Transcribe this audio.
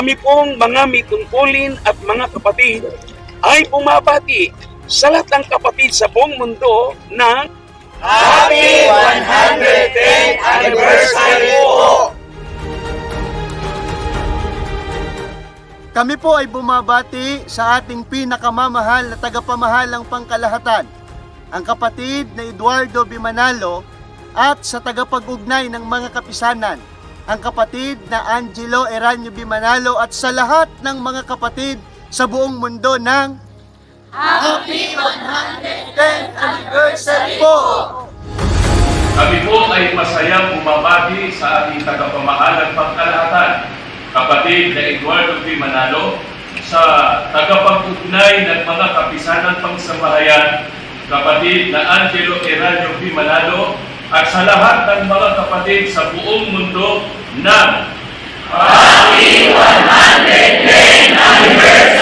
Kami pong mga mitungkulin at mga kapatid ay bumabati sa lahat ng kapatid sa buong mundo ng Happy 110th Anniversary po! Kami po ay bumabati sa ating pinakamamahal na tagapamahalang pangkalahatan, ang kapatid na Eduardo B. Manalo, at sa tagapag-ugnay ng mga kapisanan, ang kapatid na Angelo Eranio B. Manalo, at sa lahat ng mga kapatid sa buong mundo ng Happy 110th Anniversary po! Kami po ay masayang bumabati sa ating tagapamahalang pangkalahatan, kapatid na Eduardo B. Manalo, sa tagapag-ugnay ng mga kapisanan pangsamahayan, kapatid na Angelo Eranio B. Manalo, at sa lahat ng mga kapatid sa buong mundo ng Happy 110th Anniversary!